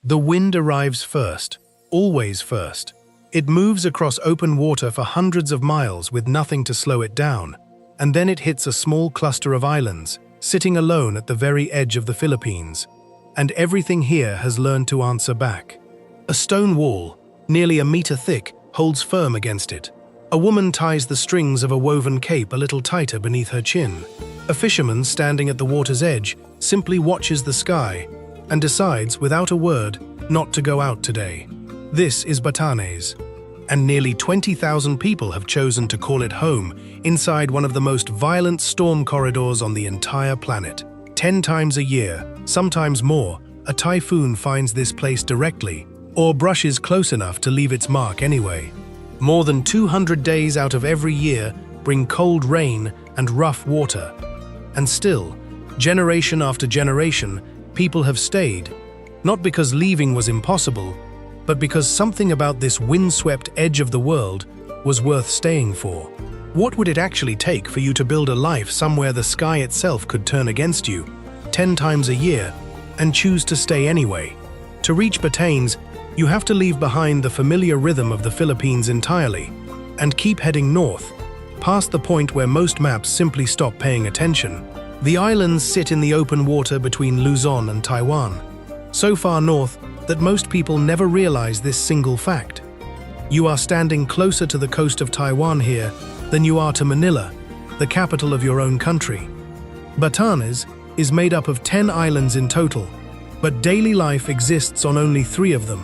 The wind arrives first, always first. It moves across open water for hundreds of miles with nothing to slow it down, and then it hits a small cluster of islands, sitting alone at the very edge of the Philippines. And everything here has learned to answer back. A stone wall, nearly a meter thick, holds firm against it. A woman ties the strings of a woven cape a little tighter beneath her chin. A fisherman standing at the water's edge simply watches the sky and decides, without a word, not to go out today. This is Batanes, and nearly 20,000 people have chosen to call it home inside one of the most violent storm corridors on the entire planet. 10 times a year, sometimes more, a typhoon finds this place directly, or brushes close enough to leave its mark anyway. More than 200 days out of every year bring cold rain and rough water. And still, generation after generation, people have stayed, not because leaving was impossible, but because something about this windswept edge of the world was worth staying for. What would it actually take for you to build a life somewhere the sky itself could turn against you 10 times a year and choose to stay anyway? To reach Batanes, you have to leave behind the familiar rhythm of the Philippines entirely and keep heading north, past the point where most maps simply stop paying attention. The islands sit in the open water between Luzon and Taiwan, so far north that most people never realize this single fact. You are standing closer to the coast of Taiwan here than you are to Manila, the capital of your own country. Batanes is made up of 10 islands in total, but daily life exists on only 3 of them: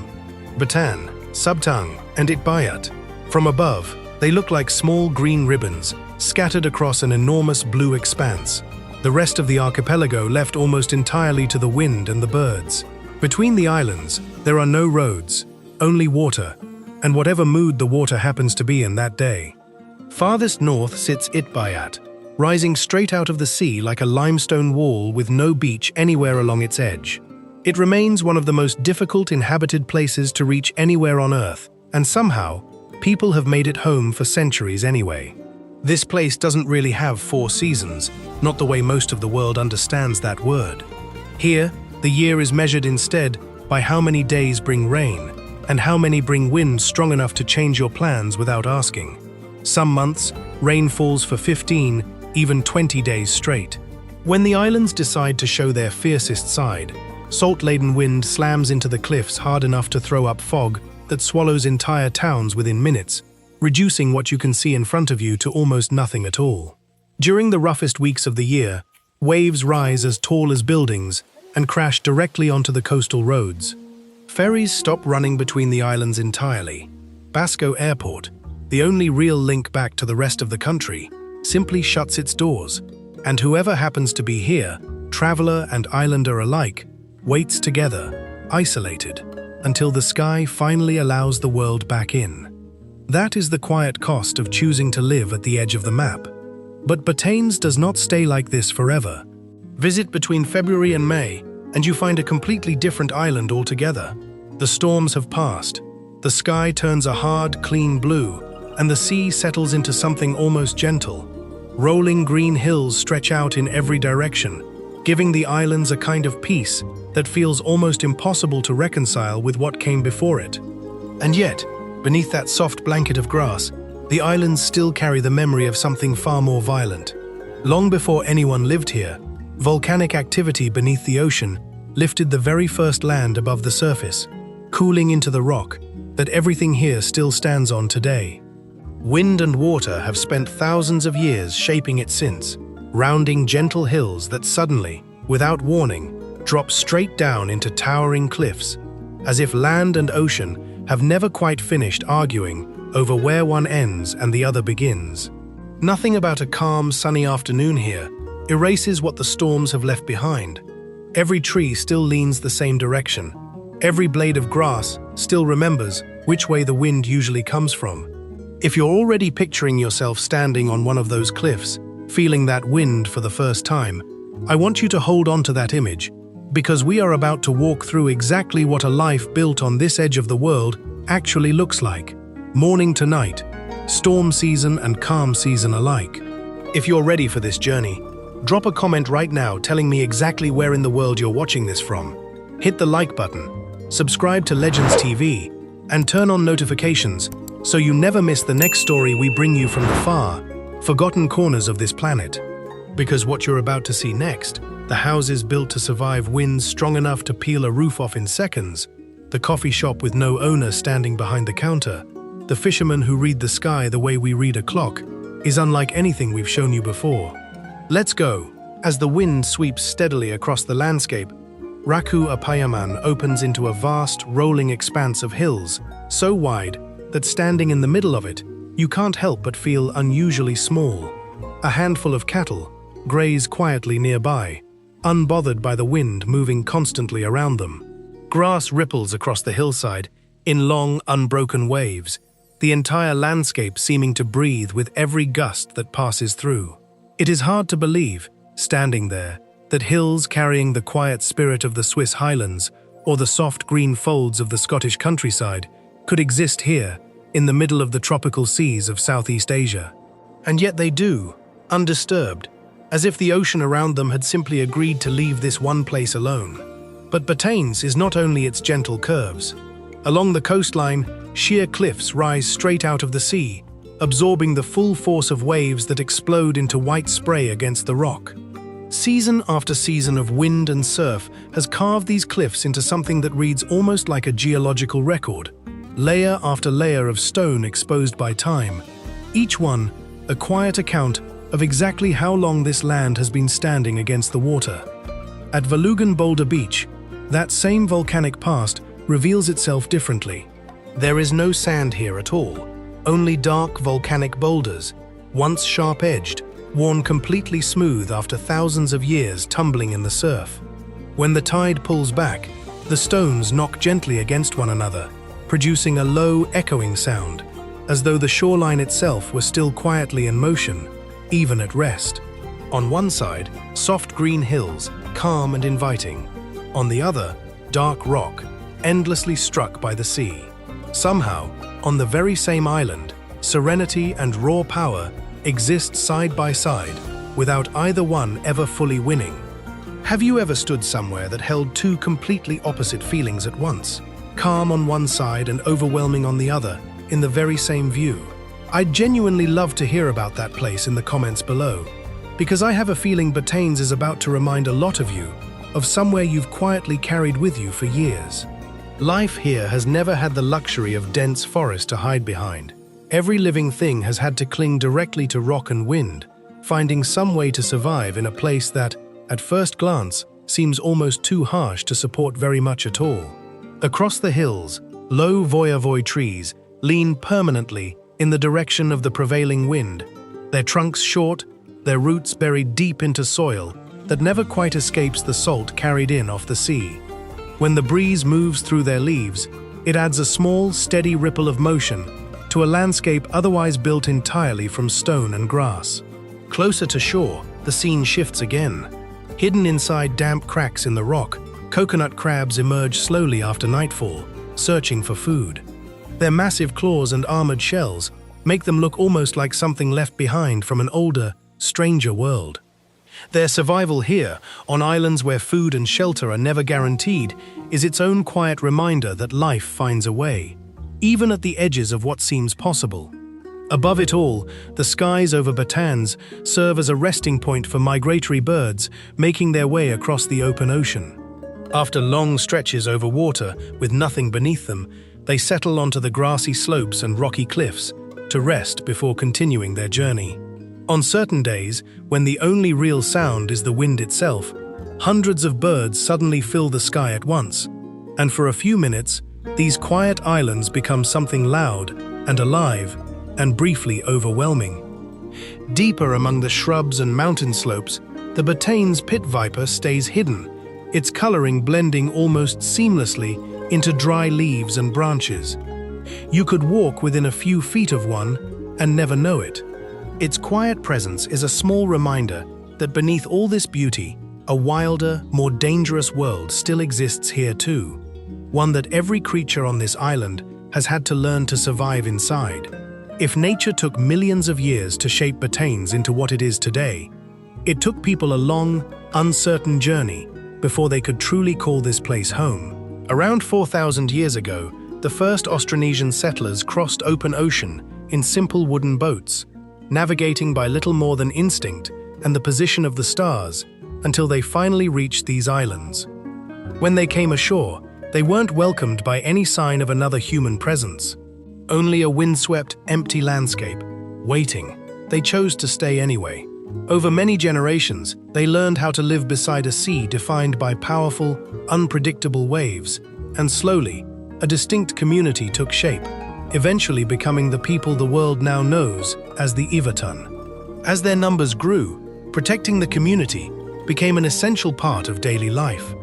Batan, Sabtang, and Itbayat. From above, they look like small green ribbons scattered across an enormous blue expanse. The rest of the archipelago left almost entirely to the wind and the birds. Between the islands, there are no roads, only water, and whatever mood the water happens to be in that day. Farthest north sits Itbayat, rising straight out of the sea like a limestone wall with no beach anywhere along its edge. It remains one of the most difficult inhabited places to reach anywhere on Earth, and somehow, people have made it home for centuries anyway. This place doesn't really have 4 seasons, not the way most of the world understands that word. Here, the year is measured instead by how many days bring rain, and how many bring wind strong enough to change your plans without asking. Some months, rain falls for 15, even 20 days straight. When the islands decide to show their fiercest side, salt-laden wind slams into the cliffs hard enough to throw up fog that swallows entire towns within minutes, reducing what you can see in front of you to almost nothing at all. During the roughest weeks of the year, waves rise as tall as buildings and crash directly onto the coastal roads. Ferries stop running between the islands entirely. Basco Airport, the only real link back to the rest of the country, simply shuts its doors, and whoever happens to be here, traveler and islander alike, waits together, isolated, until the sky finally allows the world back in. That is the quiet cost of choosing to live at the edge of the map. But Batanes does not stay like this forever. Visit between February and May, and you find a completely different island altogether. The storms have passed. The sky turns a hard, clean blue, and the sea settles into something almost gentle. Rolling green hills stretch out in every direction, giving the islands a kind of peace that feels almost impossible to reconcile with what came before it. And yet, beneath that soft blanket of grass, the islands still carry the memory of something far more violent. Long before anyone lived here, volcanic activity beneath the ocean lifted the very first land above the surface, cooling into the rock that everything here still stands on today. Wind and water have spent thousands of years shaping it since, rounding gentle hills that suddenly, without warning, drop straight down into towering cliffs, as if land and ocean have never quite finished arguing over where one ends and the other begins. Nothing about a calm, sunny afternoon here erases what the storms have left behind. Every tree still leans the same direction. Every blade of grass still remembers which way the wind usually comes from. If you're already picturing yourself standing on one of those cliffs, feeling that wind for the first time, I want you to hold on to that image, because we are about to walk through exactly what a life built on this edge of the world actually looks like. Morning to night, storm season and calm season alike. If you're ready for this journey, drop a comment right now telling me exactly where in the world you're watching this from. Hit the like button, subscribe to Legends TV, and turn on notifications so you never miss the next story we bring you from the far, forgotten corners of this planet. Because what you're about to see next, the houses built to survive winds strong enough to peel a roof off in seconds, the coffee shop with no owner standing behind the counter, the fishermen who read the sky the way we read a clock, is unlike anything we've shown you before. Let's go. As the wind sweeps steadily across the landscape, Payuan opens into a vast, rolling expanse of hills, so wide that standing in the middle of it, you can't help but feel unusually small. A handful of cattle graze quietly nearby, unbothered by the wind moving constantly around them. Grass ripples across the hillside in long, unbroken waves, the entire landscape seeming to breathe with every gust that passes through. It is hard to believe, standing there, that hills carrying the quiet spirit of the Swiss highlands or the soft green folds of the Scottish countryside could exist here, in the middle of the tropical seas of Southeast Asia. And yet they do, undisturbed, as if the ocean around them had simply agreed to leave this one place alone. But Batanes is not only its gentle curves. Along the coastline, sheer cliffs rise straight out of the sea, absorbing the full force of waves that explode into white spray against the rock. Season after season of wind and surf has carved these cliffs into something that reads almost like a geological record, layer after layer of stone exposed by time, each one a quiet account of exactly how long this land has been standing against the water. At Valugan Boulder Beach, that same volcanic past reveals itself differently. There is no sand here at all, only dark volcanic boulders, once sharp-edged, worn completely smooth after thousands of years tumbling in the surf. When the tide pulls back, the stones knock gently against one another, producing a low, echoing sound, as though the shoreline itself were still quietly in motion, even at rest. On one side, soft green hills, calm and inviting. On the other, dark rock, endlessly struck by the sea. Somehow, on the very same island, serenity and raw power exist side by side, without either one ever fully winning. Have you ever stood somewhere that held two completely opposite feelings at once? Calm on one side and overwhelming on the other, in the very same view? I'd genuinely love to hear about that place in the comments below, because I have a feeling Batanes is about to remind a lot of you of somewhere you've quietly carried with you for years. Life here has never had the luxury of dense forest to hide behind. Every living thing has had to cling directly to rock and wind, finding some way to survive in a place that, at first glance, seems almost too harsh to support very much at all. Across the hills, low voyavoy trees lean permanently in the direction of the prevailing wind, their trunks short, their roots buried deep into soil that never quite escapes the salt carried in off the sea. When the breeze moves through their leaves, it adds a small, steady ripple of motion to a landscape otherwise built entirely from stone and grass. Closer to shore, the scene shifts again. Hidden inside damp cracks in the rock, coconut crabs emerge slowly after nightfall, searching for food. Their massive claws and armored shells make them look almost like something left behind from an older, stranger world. Their survival here, on islands where food and shelter are never guaranteed, is its own quiet reminder that life finds a way, even at the edges of what seems possible. Above it all, the skies over Batanes serve as a resting point for migratory birds making their way across the open ocean. After long stretches over water with nothing beneath them, they settle onto the grassy slopes and rocky cliffs to rest before continuing their journey. On certain days, when the only real sound is the wind itself, hundreds of birds suddenly fill the sky at once, and for a few minutes, these quiet islands become something loud and alive and briefly overwhelming. Deeper among the shrubs and mountain slopes, the Batanes pit viper stays hidden, its coloring blending almost seamlessly into dry leaves and branches. You could walk within a few feet of one and never know it. Its quiet presence is a small reminder that beneath all this beauty, a wilder, more dangerous world still exists here too, one that every creature on this island has had to learn to survive inside. If nature took millions of years to shape Batanes into what it is today, it took people a long, uncertain journey before they could truly call this place home. Around 4,000 years ago, the first Austronesian settlers crossed open ocean in simple wooden boats, navigating by little more than instinct and the position of the stars until they finally reached these islands. When they came ashore, they weren't welcomed by any sign of another human presence. Only a windswept, empty landscape, waiting. They chose to stay anyway. Over many generations, they learned how to live beside a sea defined by powerful, unpredictable waves, and slowly, a distinct community took shape, eventually becoming the people the world now knows as the Ivatan. As their numbers grew, protecting the community became an essential part of daily life.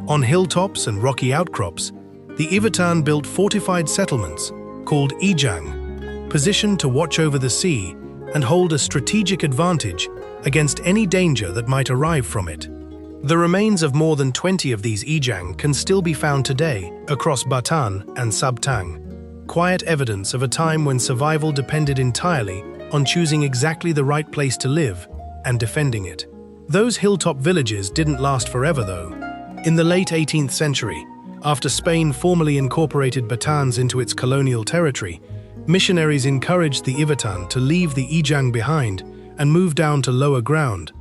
On hilltops and rocky outcrops, the Ivatan built fortified settlements called Ijang, positioned to watch over the sea and hold a strategic advantage against any danger that might arrive from it. The remains of more than 20 of these Ijang can still be found today across Batanes and Sabtang, quiet evidence of a time when survival depended entirely on choosing exactly the right place to live and defending it. Those hilltop villages didn't last forever, though. In the late 18th century, after Spain formally incorporated Batanes into its colonial territory, missionaries encouraged the Ivatan to leave the Ijang behind and move down to lower ground,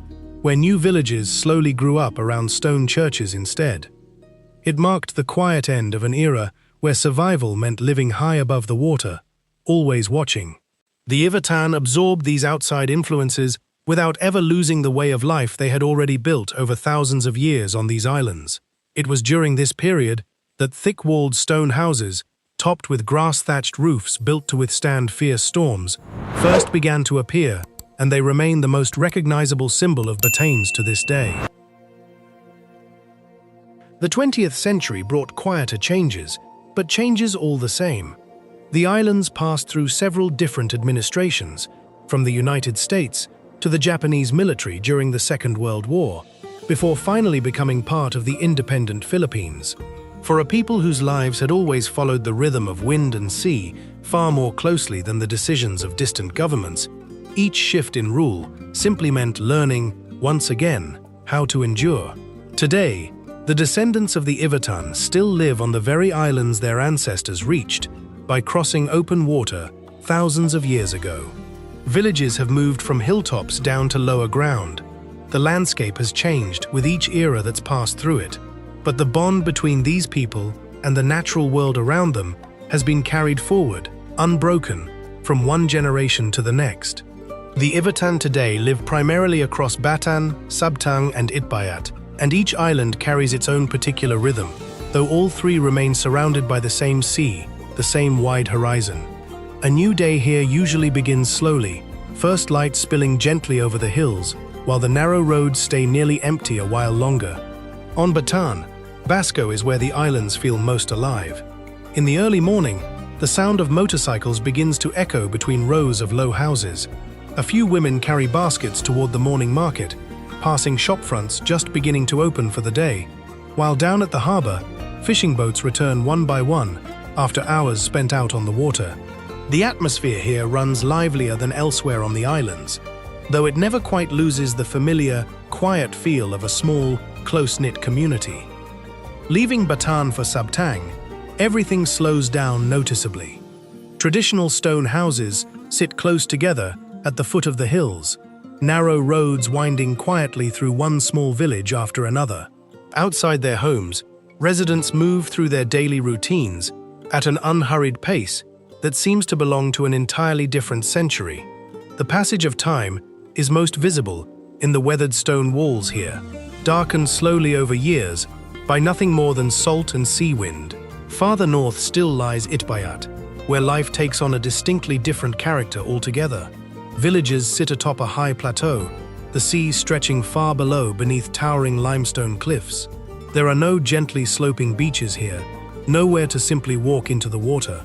where new villages slowly grew up around stone churches instead. It marked the quiet end of an era where survival meant living high above the water, always watching. The Ivatan absorbed these outside influences without ever losing the way of life they had already built over thousands of years on these islands. It was during this period that thick-walled stone houses, topped with grass-thatched roofs built to withstand fierce storms, first began to appear, and they remain the most recognizable symbol of Batanes to this day. The 20th century brought quieter changes, but changes all the same. The islands passed through several different administrations, from the United States to the Japanese military during the Second World War, before finally becoming part of the independent Philippines. For a people whose lives had always followed the rhythm of wind and sea far more closely than the decisions of distant governments, each shift in rule simply meant learning, once again, how to endure. Today, the descendants of the Ivatan still live on the very islands their ancestors reached by crossing open water thousands of years ago. Villages have moved from hilltops down to lower ground. The landscape has changed with each era that's passed through it, but the bond between these people and the natural world around them has been carried forward, unbroken, from one generation to the next. The Ivatan today live primarily across Batanes, Sabtang, and Itbayat, and each island carries its own particular rhythm, though all three remain surrounded by the same sea, the same wide horizon. A new day here usually begins slowly, first light spilling gently over the hills, while the narrow roads stay nearly empty a while longer. On Batanes, Basco is where the islands feel most alive. In the early morning, the sound of motorcycles begins to echo between rows of low houses. A few women carry baskets toward the morning market, passing shopfronts just beginning to open for the day, while down at the harbor, fishing boats return one by one after hours spent out on the water. The atmosphere here runs livelier than elsewhere on the islands, though it never quite loses the familiar, quiet feel of a small, close-knit community. Leaving Batanes for Sabtang, everything slows down noticeably. Traditional stone houses sit close together at the foot of the hills, narrow roads winding quietly through one small village after another. Outside their homes, residents move through their daily routines at an unhurried pace that seems to belong to an entirely different century. The passage of time is most visible in the weathered stone walls here, darkened slowly over years by nothing more than salt and sea wind. Farther north still lies Itbayat, where life takes on a distinctly different character altogether. Villages sit atop a high plateau, the sea stretching far below beneath towering limestone cliffs. There are no gently sloping beaches here, nowhere to simply walk into the water.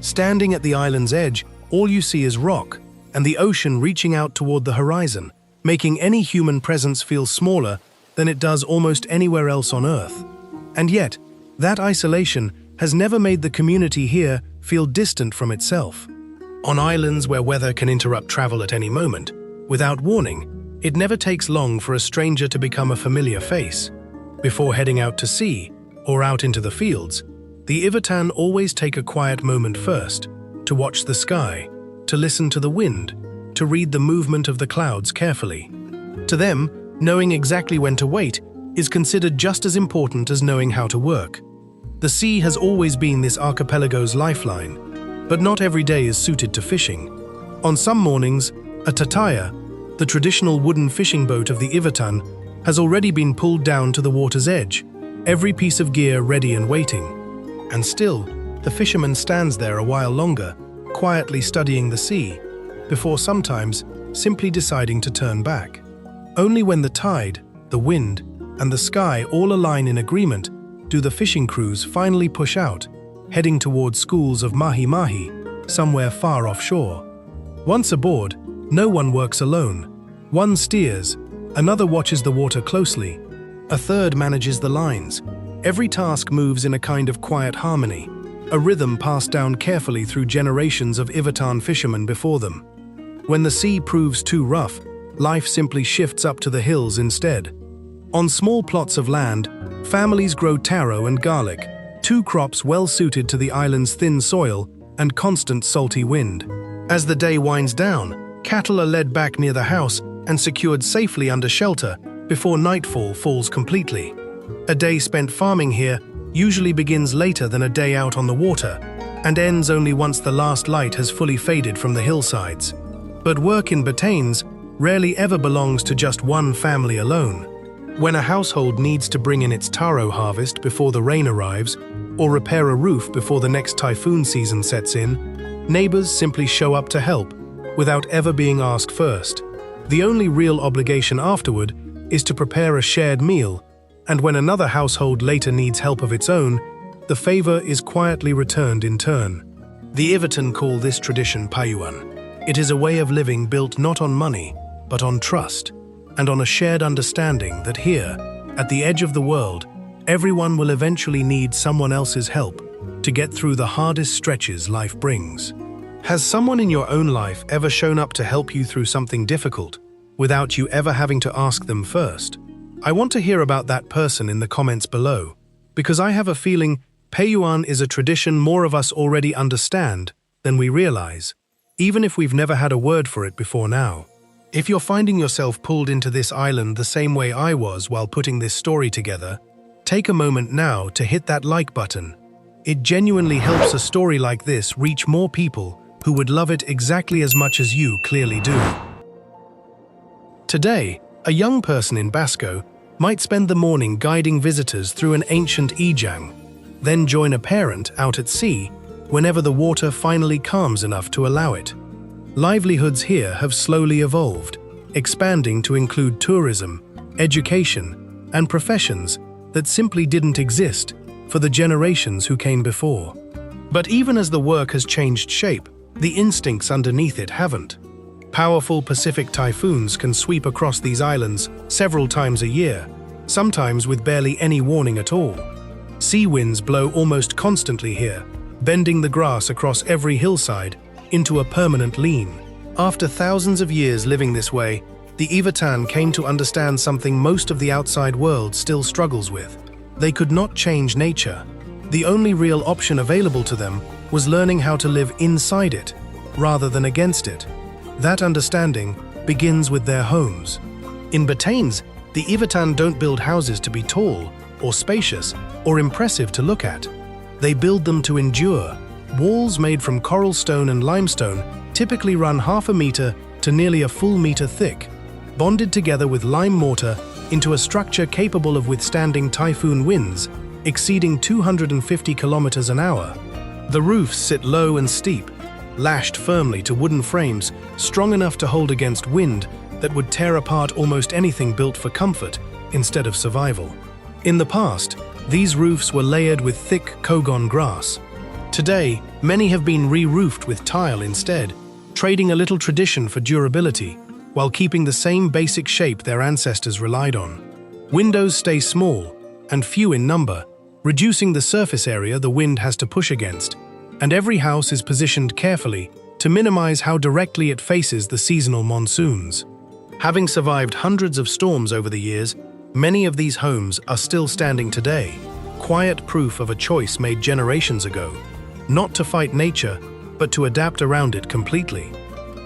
Standing at the island's edge, all you see is rock and the ocean reaching out toward the horizon, making any human presence feel smaller than it does almost anywhere else on Earth. And yet, that isolation has never made the community here feel distant from itself. On islands where weather can interrupt travel at any moment, without warning, it never takes long for a stranger to become a familiar face. Before heading out to sea, or out into the fields, the Ivatan always take a quiet moment first, to watch the sky, to listen to the wind, to read the movement of the clouds carefully. To them, knowing exactly when to wait is considered just as important as knowing how to work. The sea has always been this archipelago's lifeline, but not every day is suited to fishing. On some mornings, a tataya, the traditional wooden fishing boat of the Ivatan, has already been pulled down to the water's edge, every piece of gear ready and waiting. And still, the fisherman stands there a while longer, quietly studying the sea, before sometimes simply deciding to turn back. Only when the tide, the wind, and the sky all align in agreement do the fishing crews finally push out, heading towards schools of mahi-mahi, somewhere far offshore. Once aboard, no one works alone. One steers, another watches the water closely, a third manages the lines. Every task moves in a kind of quiet harmony, a rhythm passed down carefully through generations of Ivatan fishermen before them. When the sea proves too rough, life simply shifts up to the hills instead. On small plots of land, families grow taro and garlic, two crops well suited to the island's thin soil and constant salty wind. As the day winds down, cattle are led back near the house and secured safely under shelter before nightfall falls completely. A day spent farming here usually begins later than a day out on the water and ends only once the last light has fully faded from the hillsides. But work in Batanes rarely ever belongs to just one family alone. When a household needs to bring in its taro harvest before the rain arrives, or repair a roof before the next typhoon season sets in, neighbors simply show up to help, without ever being asked first. The only real obligation afterward is to prepare a shared meal, and when another household later needs help of its own, the favor is quietly returned in turn. The Ivatan call this tradition payuan. It is a way of living built not on money, but on trust, and on a shared understanding that here, at the edge of the world, everyone will eventually need someone else's help to get through the hardest stretches life brings. Has someone in your own life ever shown up to help you through something difficult, without you ever having to ask them first? I want to hear about that person in the comments below, because I have a feeling payuan is a tradition more of us already understand than we realize, even if we've never had a word for it before now. If you're finding yourself pulled into this island the same way I was while putting this story together, take a moment now to hit that like button. It genuinely helps a story like this reach more people who would love it exactly as much as you clearly do. Today, a young person in Basco might spend the morning guiding visitors through an ancient ijang, then join a parent out at sea whenever the water finally calms enough to allow it. Livelihoods here have slowly evolved, expanding to include tourism, education, and professions that simply didn't exist for the generations who came before. But even as the work has changed shape, the instincts underneath it haven't. Powerful Pacific typhoons can sweep across these islands several times a year, sometimes with barely any warning at all. Sea winds blow almost constantly here, bending the grass across every hillside into a permanent lean. After thousands of years living this way, the Ivatan came to understand something most of the outside world still struggles with. They could not change nature. The only real option available to them was learning how to live inside it, rather than against it. That understanding begins with their homes. In Batanes, the Ivatan don't build houses to be tall, or spacious, or impressive to look at. They build them to endure. Walls made from coral stone and limestone typically run half a meter to nearly a full meter thick, bonded together with lime mortar into a structure capable of withstanding typhoon winds exceeding 250 kilometers an hour. The roofs sit low and steep, lashed firmly to wooden frames strong enough to hold against wind that would tear apart almost anything built for comfort instead of survival. In the past, these roofs were layered with thick kogon grass. Today, many have been re-roofed with tile instead, trading a little tradition for durability, while keeping the same basic shape their ancestors relied on. Windows stay small and few in number, reducing the surface area the wind has to push against, and every house is positioned carefully to minimize how directly it faces the seasonal monsoons. Having survived hundreds of storms over the years, many of these homes are still standing today, quiet proof of a choice made generations ago, not to fight nature, but to adapt around it completely.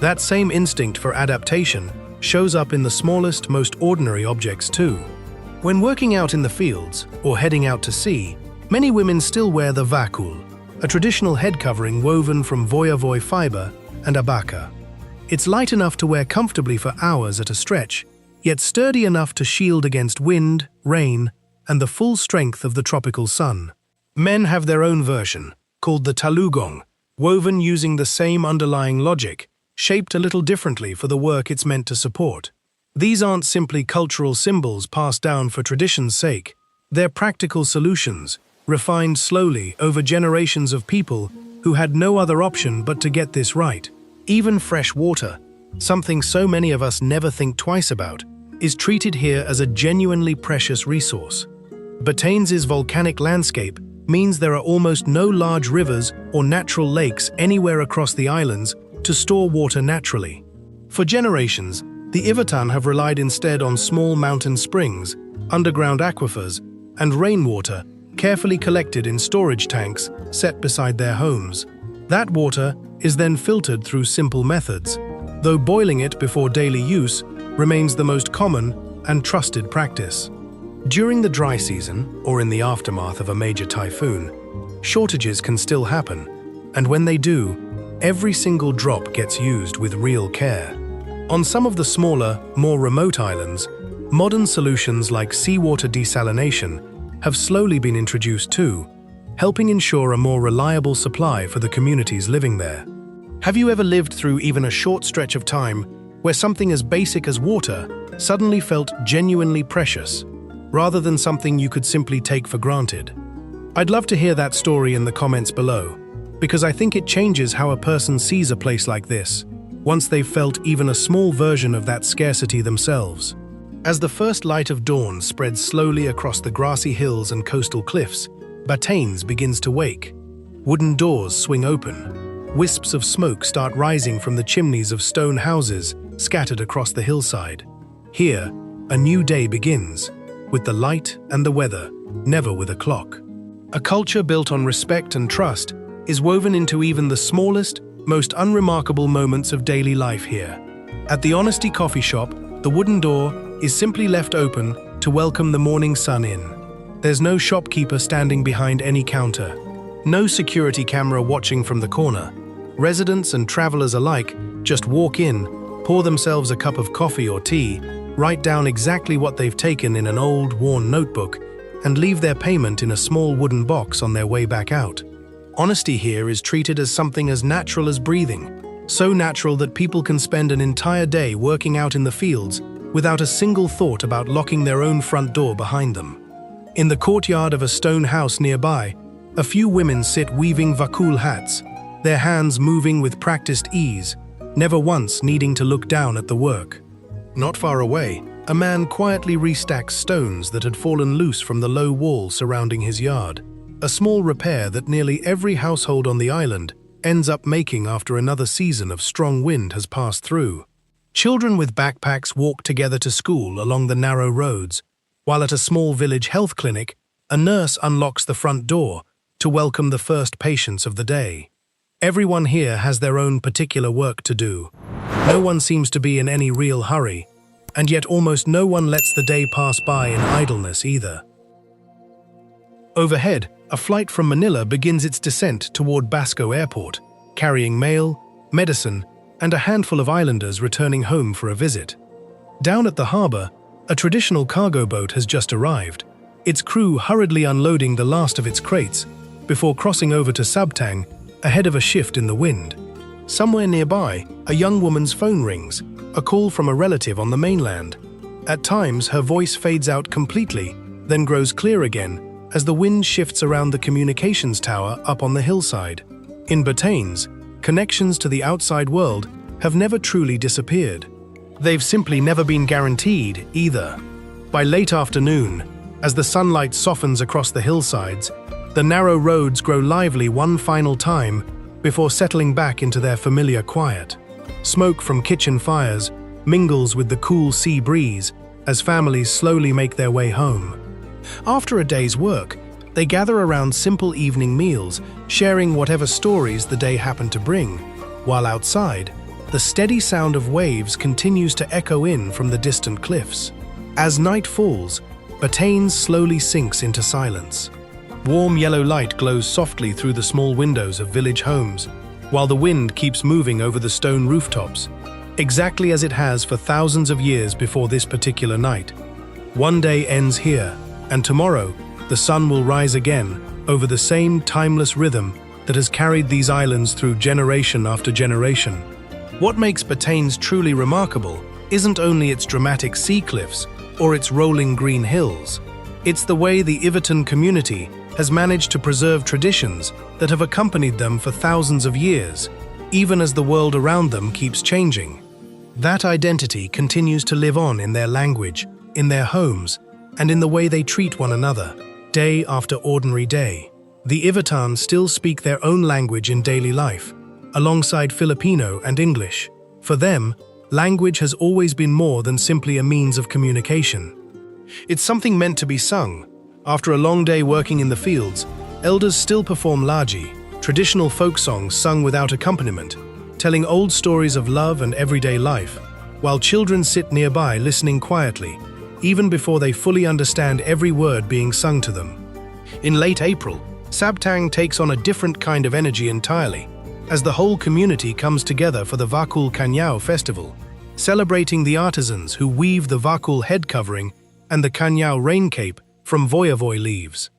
That same instinct for adaptation shows up in the smallest, most ordinary objects too. When working out in the fields or heading out to sea, many women still wear the vakul, a traditional head covering woven from voyavoy fiber and abaca. It's light enough to wear comfortably for hours at a stretch, yet sturdy enough to shield against wind, rain, and the full strength of the tropical sun. Men have their own version, called the talugong, woven using the same underlying logic, shaped a little differently for the work it's meant to support. These aren't simply cultural symbols passed down for tradition's sake. They're practical solutions, refined slowly over generations of people who had no other option but to get this right. Even fresh water, something so many of us never think twice about, is treated here as a genuinely precious resource. Batanes' volcanic landscape means there are almost no large rivers or natural lakes anywhere across the islands to store water naturally. For generations, the Ivatan have relied instead on small mountain springs, underground aquifers, and rainwater carefully collected in storage tanks set beside their homes. That water is then filtered through simple methods, though boiling it before daily use remains the most common and trusted practice. During the dry season, or in the aftermath of a major typhoon, shortages can still happen, and when they do, every single drop gets used with real care. On some of the smaller, more remote islands, modern solutions like seawater desalination have slowly been introduced too, helping ensure a more reliable supply for the communities living there. Have you ever lived through even a short stretch of time where something as basic as water suddenly felt genuinely precious, rather than something you could simply take for granted? I'd love to hear that story in the comments below, because I think it changes how a person sees a place like this, once they've felt even a small version of that scarcity themselves. As the first light of dawn spreads slowly across the grassy hills and coastal cliffs, Batanes begins to wake. Wooden doors swing open. Wisps of smoke start rising from the chimneys of stone houses scattered across the hillside. Here, a new day begins, with the light and the weather, never with a clock. A culture built on respect and trust is woven into even the smallest, most unremarkable moments of daily life here. At the Honesty coffee shop, the wooden door is simply left open to welcome the morning sun in. There's no shopkeeper standing behind any counter, no security camera watching from the corner. Residents and travelers alike just walk in, pour themselves a cup of coffee or tea, write down exactly what they've taken in an old, worn notebook, and leave their payment in a small wooden box on their way back out. Honesty here is treated as something as natural as breathing, so natural that people can spend an entire day working out in the fields without a single thought about locking their own front door behind them. In the courtyard of a stone house nearby, a few women sit weaving vakul hats, their hands moving with practiced ease, never once needing to look down at the work. Not far away, a man quietly restacks stones that had fallen loose from the low wall surrounding his yard, a small repair that nearly every household on the island ends up making after another season of strong wind has passed through. Children with backpacks walk together to school along the narrow roads, while at a small village health clinic, a nurse unlocks the front door to welcome the first patients of the day. Everyone here has their own particular work to do. No one seems to be in any real hurry, and yet almost no one lets the day pass by in idleness either. Overhead, a flight from Manila begins its descent toward Basco Airport, carrying mail, medicine, and a handful of islanders returning home for a visit. Down at the harbor, a traditional cargo boat has just arrived, its crew hurriedly unloading the last of its crates before crossing over to Sabtang ahead of a shift in the wind. Somewhere nearby, a young woman's phone rings, a call from a relative on the mainland. At times, her voice fades out completely, then grows clear again as the wind shifts around the communications tower up on the hillside. In Batanes, connections to the outside world have never truly disappeared. They've simply never been guaranteed either. By late afternoon, as the sunlight softens across the hillsides, the narrow roads grow lively one final time before settling back into their familiar quiet. Smoke from kitchen fires mingles with the cool sea breeze as families slowly make their way home. After a day's work, They gather around simple evening meals, sharing whatever stories the day happened to bring, while outside, the steady sound of waves continues to echo in from the distant cliffs. As night falls, Batanes slowly sinks into silence. Warm yellow light glows softly through the small windows of village homes, while the wind keeps moving over the stone rooftops, exactly as it has for thousands of years before this particular night. One day ends here, and tomorrow, the sun will rise again over the same timeless rhythm that has carried these islands through generation after generation. What makes Batanes truly remarkable isn't only its dramatic sea cliffs or its rolling green hills. It's the way the Ivatan community has managed to preserve traditions that have accompanied them for thousands of years, even as the world around them keeps changing. That identity continues to live on in their language, in their homes, and in the way they treat one another, day after ordinary day. The Ivatan still speak their own language in daily life, alongside Filipino and English. For them, language has always been more than simply a means of communication. It's something meant to be sung. After a long day working in the fields, elders still perform laji, traditional folk songs sung without accompaniment, telling old stories of love and everyday life, while children sit nearby listening quietly, even before they fully understand every word being sung to them. In late April, Sabtang takes on a different kind of energy entirely, as the whole community comes together for the vakul festival, celebrating the artisans who weave the vakul head covering and the kanyao rain cape from voyavoy leaves.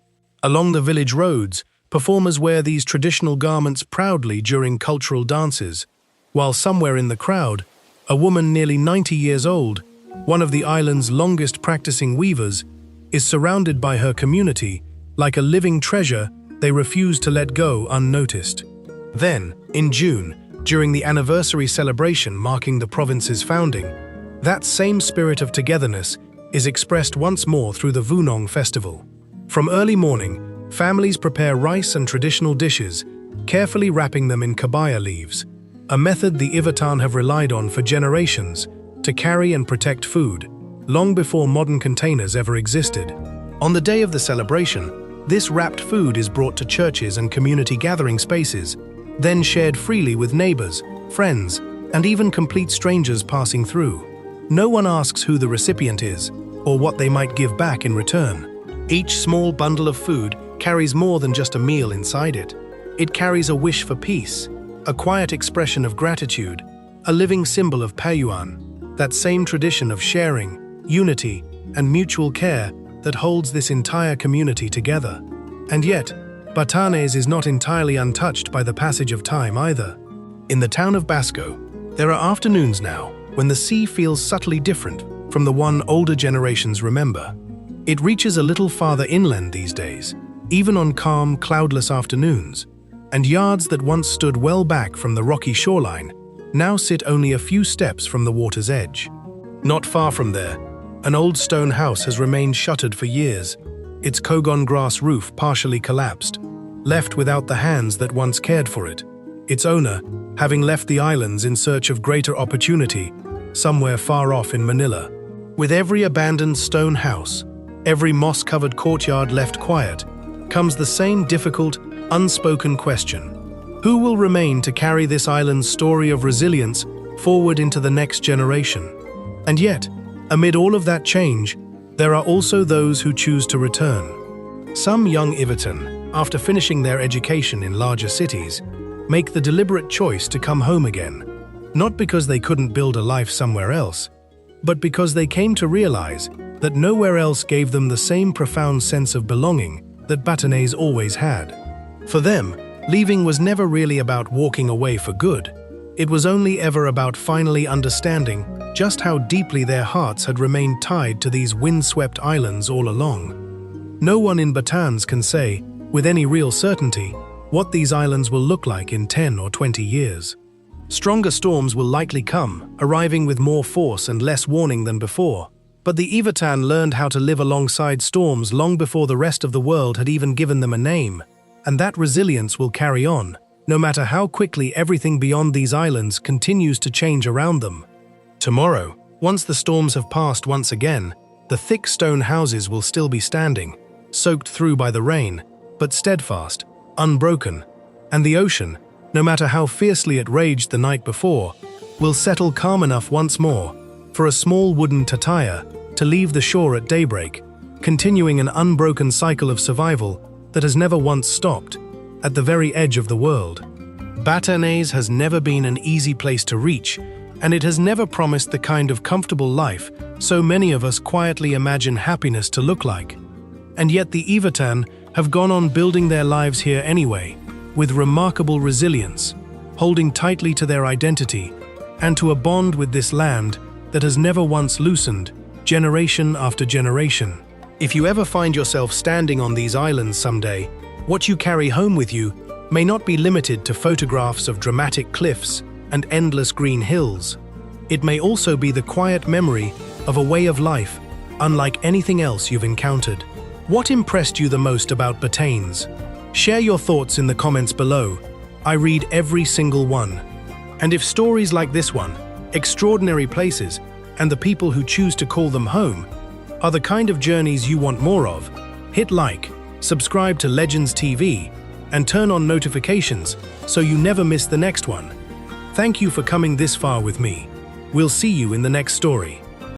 Along the village roads, performers wear these traditional garments proudly during cultural dances, while somewhere in the crowd, a woman nearly 90 years old, one of the island's longest practicing weavers, is surrounded by her community like a living treasure they refuse to let go unnoticed. Then, in June, during the anniversary celebration marking the province's founding, that same spirit of togetherness is expressed once more through the Vunong festival. From early morning, families prepare rice and traditional dishes, carefully wrapping them in kabaya leaves, a method the Ivatan have relied on for generations to carry and protect food, long before modern containers ever existed. On the day of the celebration, this wrapped food is brought to churches and community gathering spaces, then shared freely with neighbors, friends, and even complete strangers passing through. No one asks who the recipient is, or what they might give back in return. Each small bundle of food carries more than just a meal inside it. It carries a wish for peace, a quiet expression of gratitude, a living symbol of payuan, that same tradition of sharing, unity, and mutual care that holds this entire community together. And yet, Batanes is not entirely untouched by the passage of time either. In the town of Basco, there are afternoons now when the sea feels subtly different from the one older generations remember. It reaches a little farther inland these days, even on calm, cloudless afternoons, and yards that once stood well back from the rocky shoreline now sit only a few steps from the water's edge. Not far from there, an old stone house has remained shuttered for years, its kogon grass roof partially collapsed, left without the hands that once cared for it. Its owner, having left the islands in search of greater opportunity, somewhere far off in Manila. With every abandoned stone house, every moss-covered courtyard left quiet, comes the same difficult, unspoken question. Who will remain to carry this island's story of resilience forward into the next generation? And yet, amid all of that change, there are also those who choose to return. Some young Ivatan, after finishing their education in larger cities, make the deliberate choice to come home again, not because they couldn't build a life somewhere else, but because they came to realize that nowhere else gave them the same profound sense of belonging that Batanes always had. For them, leaving was never really about walking away for good. It was only ever about finally understanding just how deeply their hearts had remained tied to these windswept islands all along. No one in Batanes can say, with any real certainty, what these islands will look like in 10 or 20 years. Stronger storms will likely come, arriving with more force and less warning than before. But the Ivatan learned how to live alongside storms long before the rest of the world had even given them a name. And that resilience will carry on, no matter how quickly everything beyond these islands continues to change around them. Tomorrow, once the storms have passed once again, the thick stone houses will still be standing, soaked through by the rain, but steadfast, unbroken. And the ocean, no matter how fiercely it raged the night before, will settle calm enough once more for a small wooden tataya to leave the shore at daybreak, continuing an unbroken cycle of survival that has never once stopped, at the very edge of the world. Batanes has never been an easy place to reach, and it has never promised the kind of comfortable life so many of us quietly imagine happiness to look like. And yet the Ivatan have gone on building their lives here anyway, with remarkable resilience, holding tightly to their identity and to a bond with this land that has never once loosened, generation after generation. If you ever find yourself standing on these islands someday, what you carry home with you may not be limited to photographs of dramatic cliffs and endless green hills. It may also be the quiet memory of a way of life unlike anything else you've encountered. What impressed you the most about Batanes? Share your thoughts in the comments below. I read every single one. And if stories like this one, extraordinary places, and the people who choose to call them home, are the kind of journeys you want more of, hit like, subscribe to Legends TV, and turn on notifications so you never miss the next one. Thank you for coming this far with me. We'll see you in the next story.